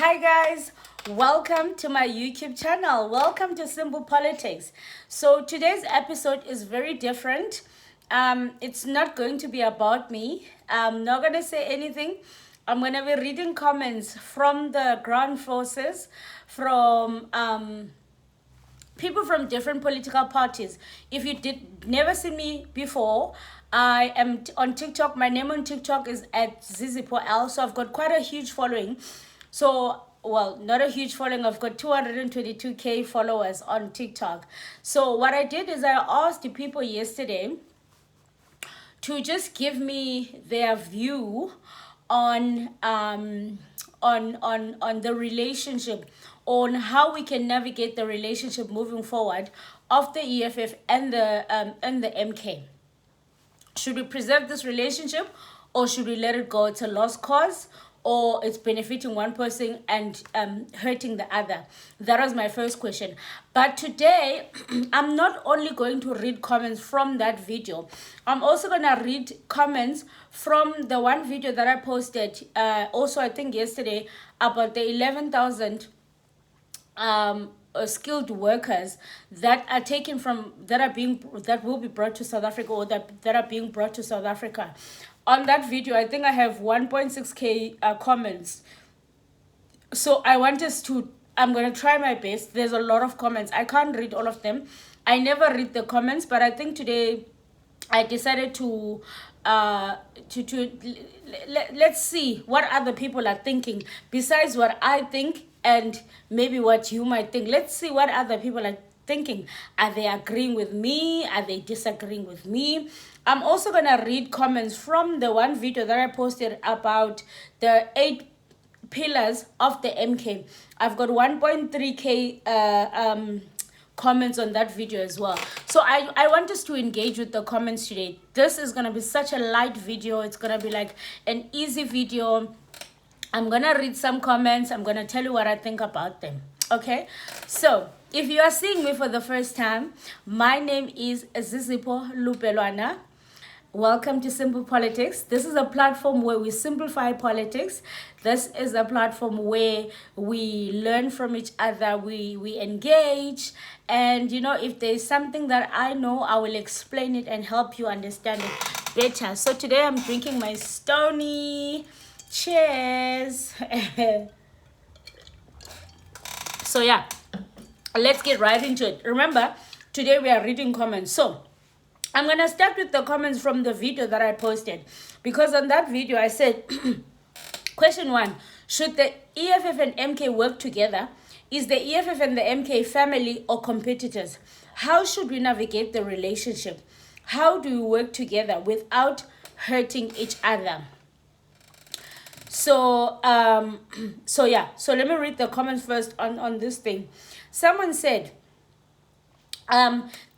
Hi guys, welcome to my YouTube channel. Welcome to Simple Politics. So today's episode is very different. It's not going to be about me. I'm not going to say anything. I'm going to be reading comments from the ground forces, from people from different political parties. If you did never see me before, I am on TikTok. My name on TikTok is at ZZPOL. So I've got quite a huge following. So, well, not a huge following. I've got 222k followers on TikTok. So what I did is I asked the people yesterday to just give me their view on on the relationship, on how we can navigate the relationship moving forward of the EFF and the MK. Should we preserve this relationship, or should we let it go? It's a lost cause, or it's benefiting one person and hurting the other? That was my first question. But today, I'm not only going to read comments from that video, I'm also going to read comments from the one video that I posted, also I think yesterday, about the 11,000 skilled workers that are taken from, that will be brought to South Africa, or that are being brought to South Africa. On that video, I think I have 1.6k comments. So I'm going to try my best. There's a lot of comments. I can't read all of them. I never read the comments, but I think today I decided to let's see what other people are thinking besides what I think, and maybe what you might think. Let's see what other people are thinking. Are they agreeing with me? Are they disagreeing with me? I'm also gonna read comments from the one video that I posted about the 8 pillars of the MK. I've got 1.3k comments on that video as well. So I want us to engage with the comments today. This is gonna be such a light video. It's gonna be like an easy video. I'm gonna read some comments. I'm gonna tell you what I think about them. Okay, so if you are seeing me for the first time, my name is Zizipo Lupelwana. Welcome to Simple Politics. This is a platform where we simplify politics. This is a platform where we learn from each other, we engage, and you know, if there's something that I know, I will explain it and help you understand it better. So today I'm drinking my Stony. Cheers. So yeah, let's get right into it. Remember, today we are reading comments. So I'm gonna start with the comments from the video that I posted, because on that video I said question 1, should the EFF and MK work together? Is the EFF and the MK family or competitors? How should we navigate the relationship? How do we work together without hurting each other? So so let me read the comments first on this thing. Someone said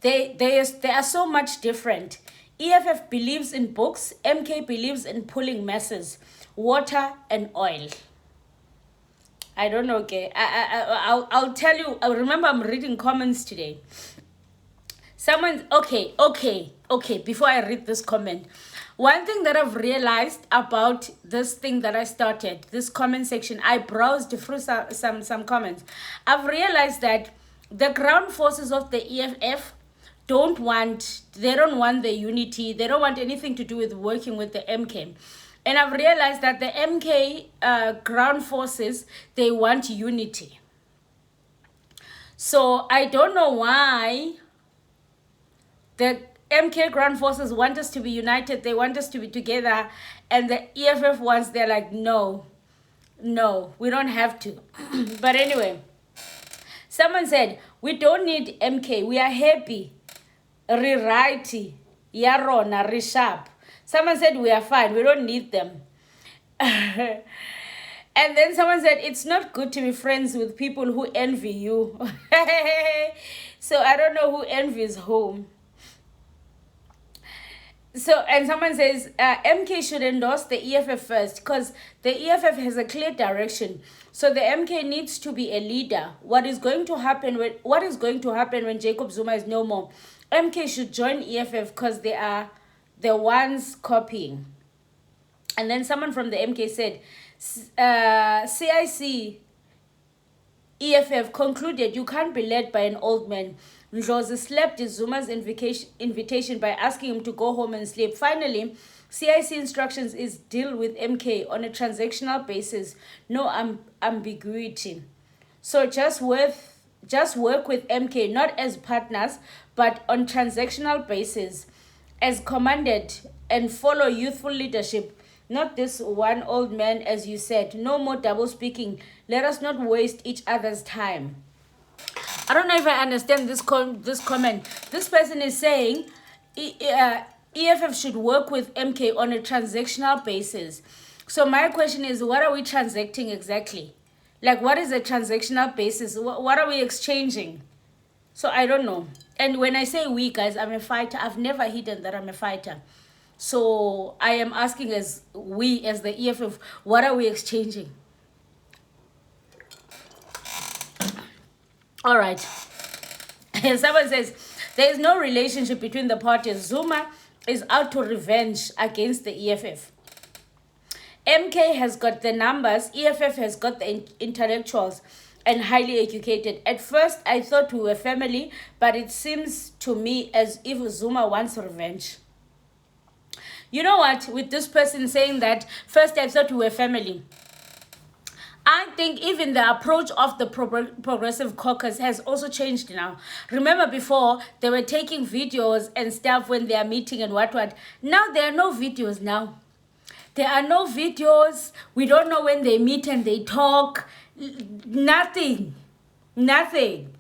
they are so much different. EFF believes in books, MK believes in pulling masses, water and oil. I don't know, okay. I'll tell you. I remember I'm reading comments today. Someone, okay, before I read this comment, one thing that I've realized about this thing that I started, this comment section, I browsed through some comments. I've realized that the ground forces of the EFF don't want the unity. They don't want anything to do with working with the MK. And I've realized that the MK ground forces, they want unity. So I don't know why the MK ground forces want us to be united. They want us to be together. And the EFF wants, they're like, no, we don't have to. But anyway, someone said, we don't need MK. We are happy. Rewriting. Yarona, resharp. Someone said, we are fine. We don't need them. And then someone said, it's not good to be friends with people who envy you. So I don't know who envies whom. So, and someone says, MK should endorse the EFF first, because the EFF has a clear direction. So the MK needs to be a leader. What is going to happen when Jacob Zuma is no more? MK should join EFF because they are the ones copying. And then someone from the MK said, CIC EFF concluded you can't be led by an old man. Ndlozi slapped Zuma's invitation by asking him to go home and sleep. Finally, CIC instructions is deal with MK on a transactional basis, no ambiguity. So just work with MK, not as partners, but on transactional basis, as commanded, and follow youthful leadership. Not this one old man, as you said. No more double speaking. Let us not waste each other's time. I don't know if I understand this comment. This person is saying EFF should work with MK on a transactional basis. So my question is, what are we transacting exactly? Like, what is a transactional basis? What are we exchanging? So I don't know. And when I say we, guys, I'm a fighter. I've never hidden that I'm a fighter. So I am asking as we, as the EFF, what are we exchanging? All right. Someone says, there is no relationship between the parties. Zuma is out to revenge against the EFF. MK has got the numbers. EFF has got the intellectuals and highly educated. At first, I thought we were family, but it seems to me as if Zuma wants revenge. You know what? With this person saying that, first I thought we were family. I think even the approach of the Progressive Caucus has also changed now. Remember before, they were taking videos and stuff when they are meeting and what. Now there are no videos now. There are no videos. We don't know when they meet and they talk. Nothing. Nothing.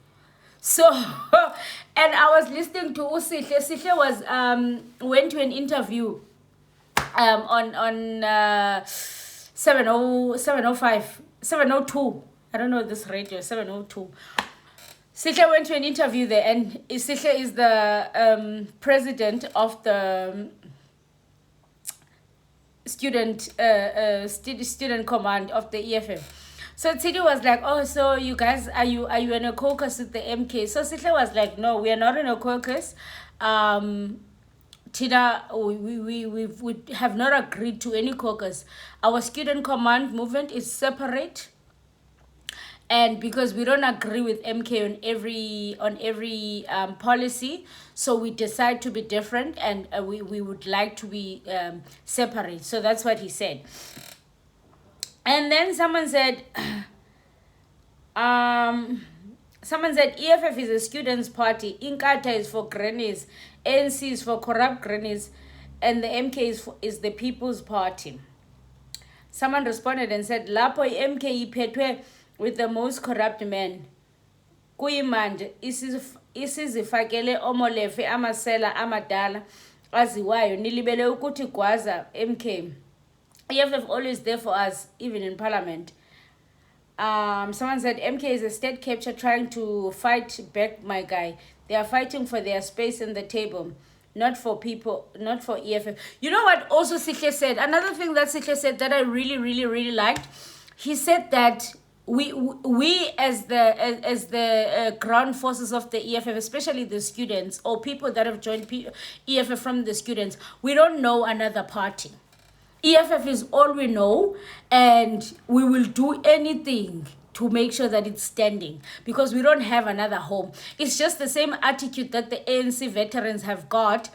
So, and I was listening to Usihle. Sihle was, went to an interview on 702. I don't know this radio, 702. Sihle went to an interview there, and Sihle is the president of the student command of the EFF. So Tidi was like, oh, so you guys, are you in a caucus with the MK? So Sihle was like, no, we are not in a caucus. Tina, we have not agreed to any caucus. Our student command movement is separate, and because we don't agree with MK on every policy, so we decide to be different, and we would like to be separate. So that's what he said. And then someone said, EFF is a students' party. Inkatha is for grannies. ANC is for corrupt grannies. And the MK is the People's Party. Someone responded and said, Lapo MK iphetwe with the most corrupt men. Kuyimande isizifakele omolefe amasela amadala aziwayo nilibele ukuthi gwaza MK. EFF always there for us, even in parliament. Someone said MK is a state capture trying to fight back, my guy. They are fighting for their space in the table, not for people, not for EFF. You know what also Sihle said? Another thing that Sihle said that I really, really, really liked. He said that we as the ground forces of the EFF, especially the students or people that have joined EFF from the students, we don't know another party. EFF is all we know, and we will do anything to make sure that it's standing because we don't have another home. It's just the same attitude that the ANC veterans have got,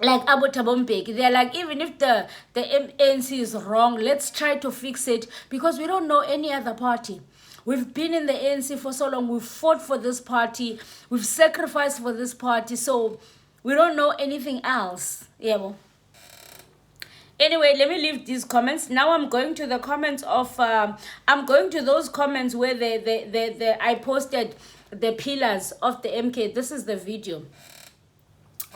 like Abu Tabombeki. They're like, even if the ANC is wrong, let's try to fix it because we don't know any other party. We've been in the ANC for so long. We've fought for this party. We've sacrificed for this party. So we don't know anything else. Yeah, well. Anyway, let me leave these comments. Now I'm going to the comments of, I'm going to those comments where I posted the pillars of the MK. This is the video.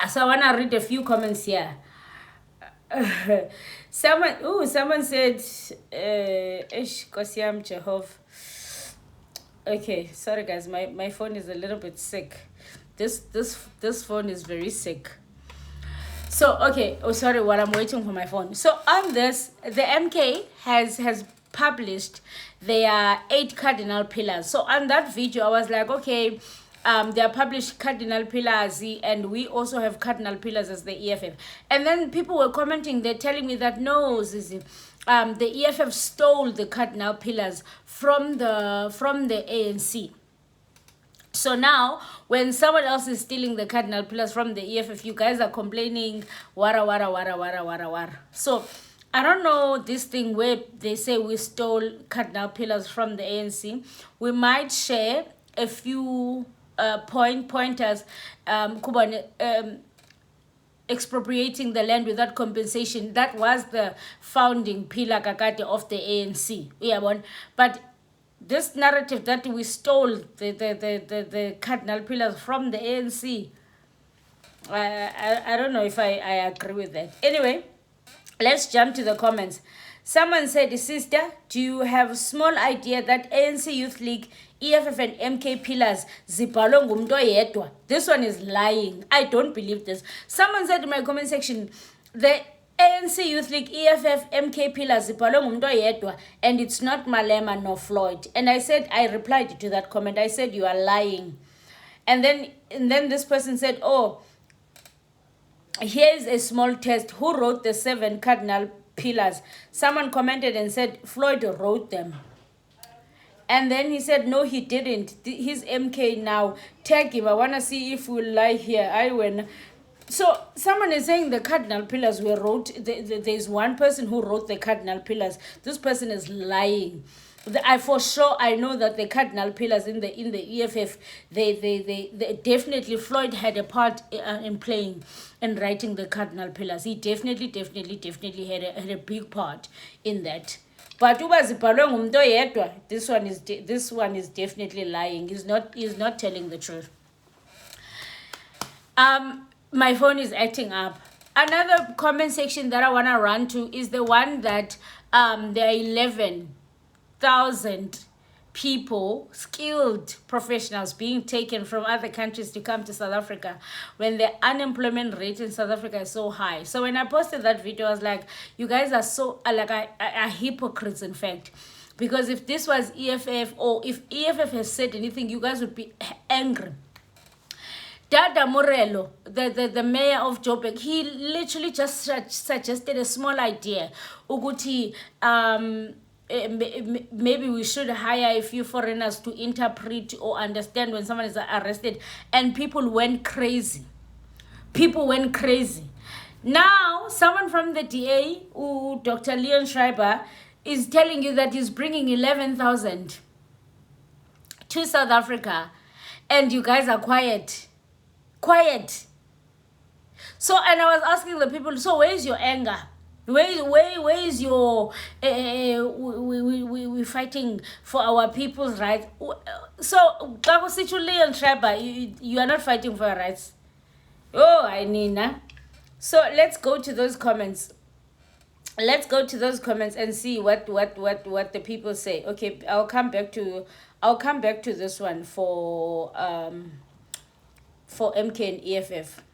So I want to read a few comments here. Someone said, Kosiam Jehovah. Okay, sorry guys, my phone is a little bit sick. This phone is very sick. So, okay, oh sorry, while I'm waiting for my phone. So on this, the MK has published their 8 cardinal pillars. So on that video, I was like, okay, they are published cardinal pillars, and we also have cardinal pillars as the EFF. And then people were commenting, they're telling me that no, Zizi, the EFF stole the cardinal pillars from the ANC. So now, when someone else is stealing the cardinal pillars from the EFF, you guys are complaining, wara, wara, wara, wara, wara, wara. So, I don't know this thing where they say we stole cardinal pillars from the ANC. We might share a few pointers, expropriating the land without compensation. That was the founding pillar kakade of the ANC. But this narrative that we stole the cardinal pillars from the ANC, I don't know if I agree with that. Anyway, let's jump to the comments. Someone said, sister, do you have small idea that ANC Youth League, EFF and MK pillars zibhalwe ngumuntu oyedwa? This one is lying. I don't believe this. Someone said in my comment section, the ANC Youth League, EFF, MK pillars zibhalwe ngumuntu oyedwa, and it's not Malema nor Floyd. And I replied to that comment. I said, you are lying. And then this person said, oh, here's a small test. Who wrote the 7 cardinal pillars? Someone commented and said Floyd wrote them. And then he said, no, he didn't. He's MK now. Tag him. I want to see if we'll lie here. I win. So someone is saying the cardinal pillars were wrote. There's one person who wrote the cardinal pillars. This person is lying. For sure, I know that the cardinal pillars in the EFF, they definitely, Floyd had a part in playing and writing the cardinal pillars. He definitely had a big part in that. But this one is definitely lying. He's not telling the truth. My phone is acting up. Another comment section that I want to run to is the one that there are 11,000 people, skilled professionals being taken from other countries to come to South Africa when the unemployment rate in South Africa is so high. So when I posted that video, I was like, you guys are so are hypocrites, in fact. Because if this was EFF, or if EFF has said anything, you guys would be angry. Dada Morello, the mayor of Joburg, he literally just suggested a small idea. Uguti, maybe we should hire a few foreigners to interpret or understand when someone is arrested. And people went crazy. Now, someone from the DA, Dr. Leon Schreiber, is telling you that he's bringing 11,000 to South Africa. And you guys are quiet. So, and I was asking the people, so where is your anger? Where is your we fighting for our people's rights? So Leon Schreiber, you are not fighting for your rights. Oh, I need. So let's go to those comments. And see what the people say. Okay, I'll come back to this one for MK and EFF.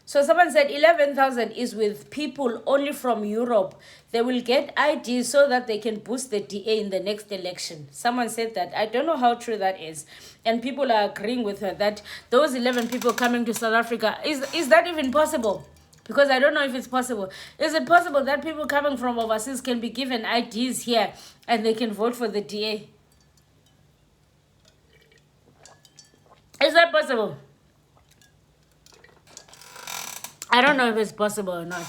So someone said 11,000 is with people only from Europe. They will get IDs so that they can boost the DA in the next election. Someone said that. I don't know how true that is. And people are agreeing with her that those 11 people coming to South Africa, is that even possible? Because I don't know if it's possible. Is it possible that people coming from overseas can be given IDs here and they can vote for the DA? Is that possible? I don't know if it's possible or not.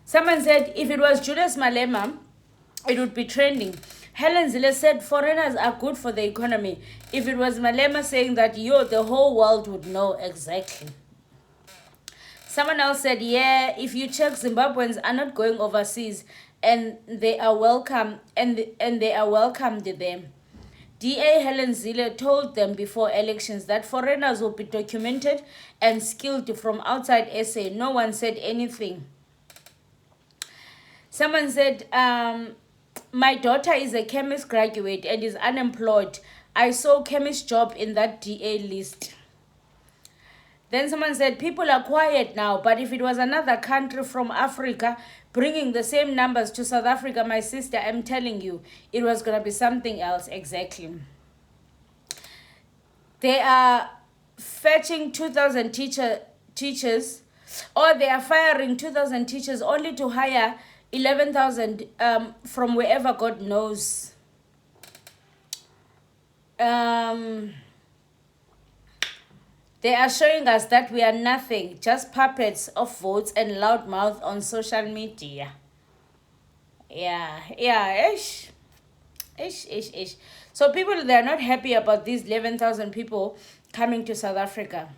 Someone said, if it was Julius Malema, it would be trending. Helen Zille said, foreigners are good for the economy. If it was Malema saying that, the whole world would know exactly. Someone else said, yeah, if you check, Zimbabweans are not going overseas and they are welcome and they are welcomed them. DA Helen Zille told them before elections that foreigners will be documented and skilled from outside SA. No one said anything. Someone said, my daughter is a chemist graduate and is unemployed. I saw chemist job in that DA list. Then someone said, people are quiet now, but if it was another country from Africa bringing the same numbers to South Africa, my sister, I'm telling you, it was going to be something else. Exactly. They are fetching 2,000 teachers Or they are firing 2,000 teachers only to hire 11,000 from wherever God knows. They are showing us that we are nothing, just puppets of votes and loudmouth on social media. Yeah, ish. So people, they are not happy about these 11,000 people coming to South Africa.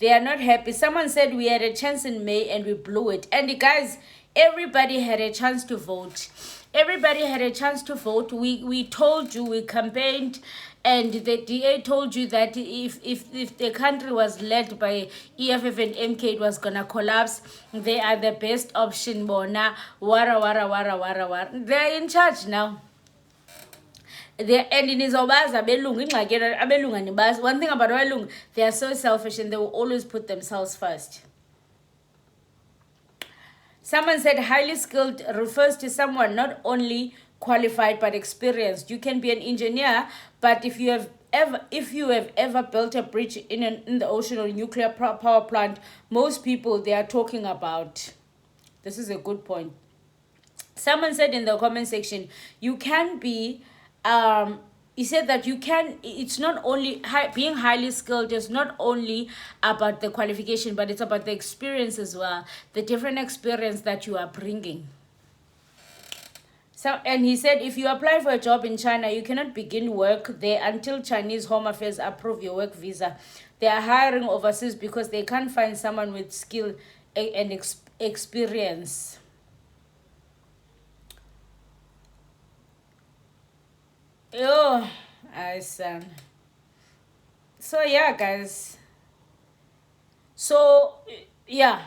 They are not happy. Someone said we had a chance in May and we blew it. And guys, everybody had a chance to vote. Everybody had a chance to vote. We told you, we campaigned, and the DA told you that if the country was led by EFF and MK, it was gonna collapse. They are the best option. Bona wara. They're in charge now. And in his one thing about abelungu, they are so selfish and they will always put themselves first. Someone said highly skilled refers to someone not only qualified but experienced. You can be an engineer, but if you have ever built a bridge in the ocean or a nuclear power plant, most people, they are talking about. This is a good point. Someone said in the comment section, you can be he said that you can, it's not only being highly skilled is not only about the qualification, but it's about the experience as well, the different experience that you are bringing. So, and he said, if you apply for a job in China, you cannot begin work there until Chinese Home Affairs approve your work visa. They are hiring overseas because they can't find someone with skill and experience. Oh, I son. So yeah, guys. So yeah,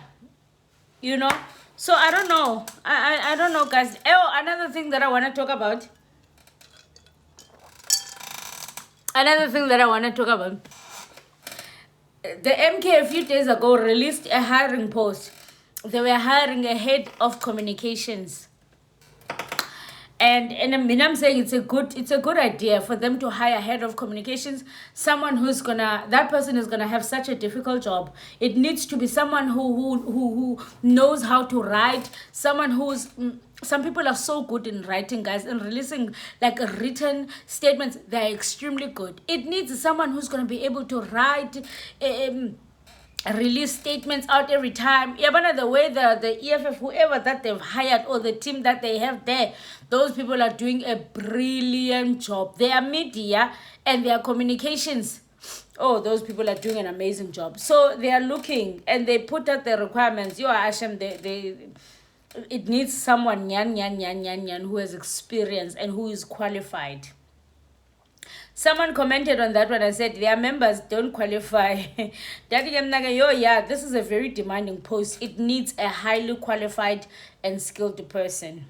you know. So I don't know. I don't know, guys. Oh, another thing that I want to talk about. The MK a few days ago released a hiring post. They were hiring a head of communications. And I mean, I'm saying it's a good idea for them to hire head of communications, someone who's that person is gonna have such a difficult job. It needs to be someone who knows how to write, someone who's some people are so good in writing, guys, and releasing like written statements. They're extremely good. It needs someone who's gonna be able to write release statements out every time. Yeah, but the way the EFF, whoever that they've hired or the team that they have there, those people are doing a brilliant job. Their media and their communications, oh, those people are doing an amazing job. So they are looking and they put out the requirements. You are Hashem, it needs someone yan who has experience and who is qualified. Someone commented on that when I said their members don't qualify. Yeah, this is a very demanding post. It needs a highly qualified and skilled person.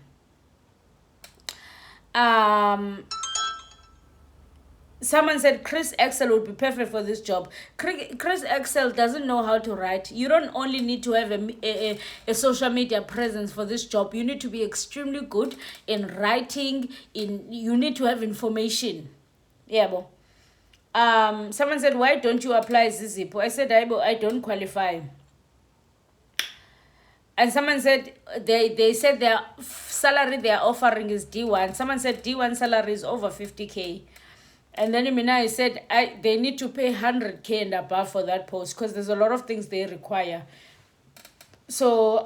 Someone said Chris Excel would be perfect for this job. Chris Excel doesn't know how to write. You don't only need to have a social media presence for this job. You need to be extremely good in writing. You need to have information. Yeah, someone said, why don't you apply Zizipo? I said, I don't qualify. And someone said, they said their salary they are offering is D1. Someone said D1 salary is over 50K. And then I said, they need to pay 100K and above for that post because there's a lot of things they require. So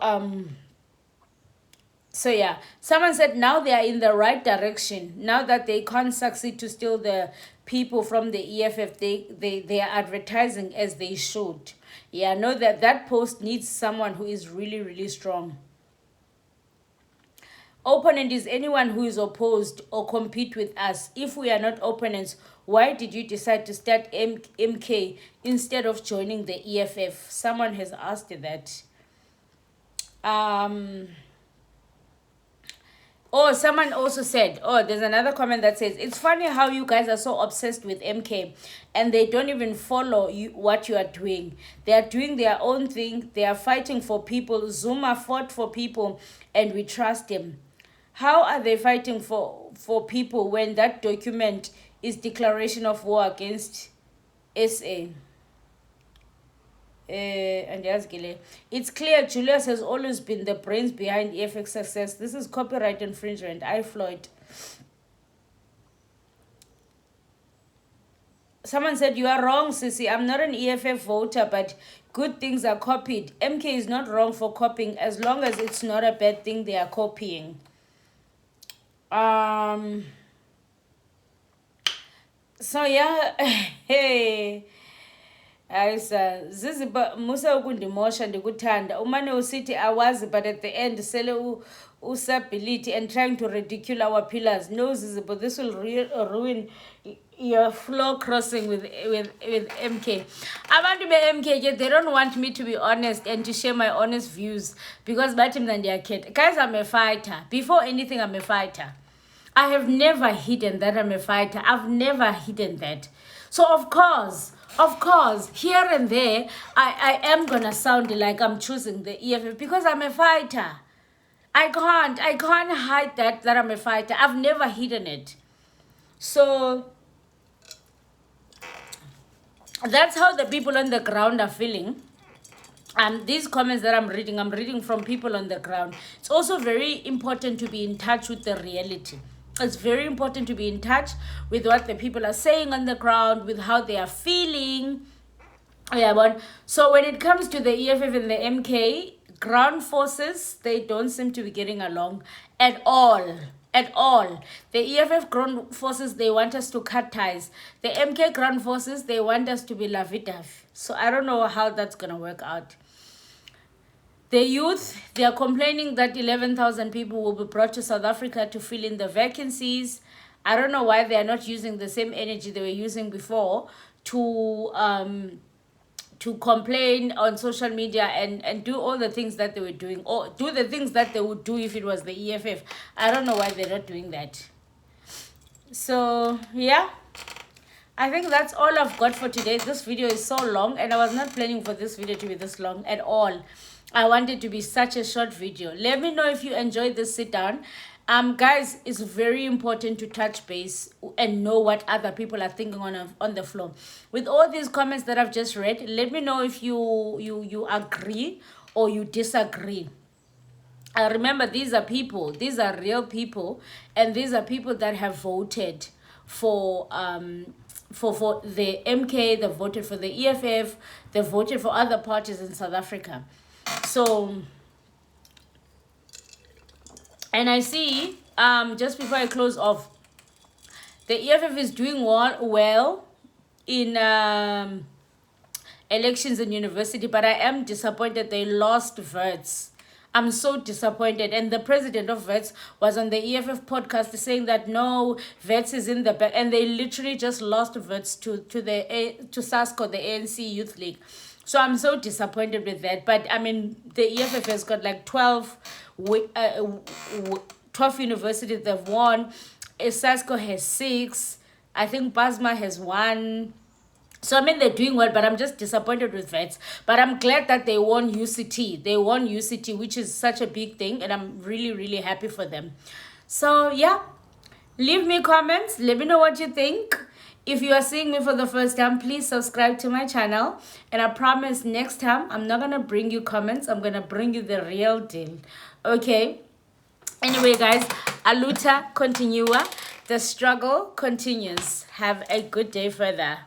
yeah, someone said now they are in the right direction. Now that they can't succeed to steal the people from the EFF, they are advertising as they should. Yeah, I know that post needs someone who is really, really strong. Opponent is anyone who is opposed or compete with us. If we are not opponents, why did you decide to start MK instead of joining the EFF? Someone has asked that. Oh, someone also said, there's another comment that says, it's funny how you guys are so obsessed with MK and they don't even follow what you are doing. They are doing their own thing. They are fighting for people. Zuma fought for people and we trust him. How are they fighting for people when that document is declaration of war against SA? And yes, Gile. It's clear Julius has always been the brains behind EFX success. This is copyright infringement. I Floyd. Someone said, you are wrong, Sissy. I'm not an EFF voter, but good things are copied. MK is not wrong for copying as long as it's not a bad thing they are copying. So yeah, hey. Ziziba musa ukundimosha ndikuthanda umane usithi awazi but at the end sele usability and trying to ridicule our pillars. No, Ziziba, this will ruin your flow crossing with MK. Abantu be MK, they don't want me to be honest and to share my honest views because batim than their kid. Guys, I'm a fighter. Before anything, I'm a fighter. I have never hidden that I'm a fighter. I've never hidden that. So of course, here and there, I am gonna sound like I'm choosing the EFF because I'm a fighter. I can't hide that I'm a fighter. I've never hidden it. So that's how the people on the ground are feeling. These comments that I'm reading from people on the ground. It's also very important to be in touch with the reality. It's very important to be in touch with what the people are saying on the ground, with how they are feeling. Yeah, but so when it comes to the EFF and the MK, ground forces, they don't seem to be getting along at all. At all. The EFF ground forces, they want us to cut ties. The MK ground forces, they want us to be lavidav. So I don't know how that's going to work out. The youth, they are complaining that 11,000 people will be brought to South Africa to fill in the vacancies. I don't know why they are not using the same energy they were using before to complain on social media and do all the things that they were doing, or do the things that they would do if it was the EFF. I don't know why they're not doing that. So, yeah. I think that's all I've got for today. This video is so long and I was not planning for this video to be this long at all. I want it to be such a short video. Let me know if you enjoyed this sit down. Guys, it's very important to touch base and know what other people are thinking on the floor. With all these comments that I've just read, let me know if you agree or you disagree. Remember, these are people, these are real people, and these are people that have voted for the MK, they voted for the EFF, they voted for other parties in South Africa. So, and I see, just before I close off, the EFF is doing well in elections in university, but I am disappointed they lost votes. I'm so disappointed. And the president of VETS was on the EFF podcast saying that no, VETS is in the back. And they literally just lost VETS to SASCO, the ANC Youth League. So I'm so disappointed with that. But I mean, the EFF has got like 12 universities they've won. SASCO has 6. I think BASMA has 1. So I mean, they're doing well, but I'm just disappointed with VETS. But I'm glad that they won UCT. They won UCT, which is such a big thing. And I'm really, really happy for them. So yeah, leave me comments. Let me know what you think. If you are seeing me for the first time, please subscribe to my channel. And I promise next time, I'm not going to bring you comments. I'm going to bring you the real deal. Okay? Anyway, guys, aluta continua. The struggle continues. Have a good day further.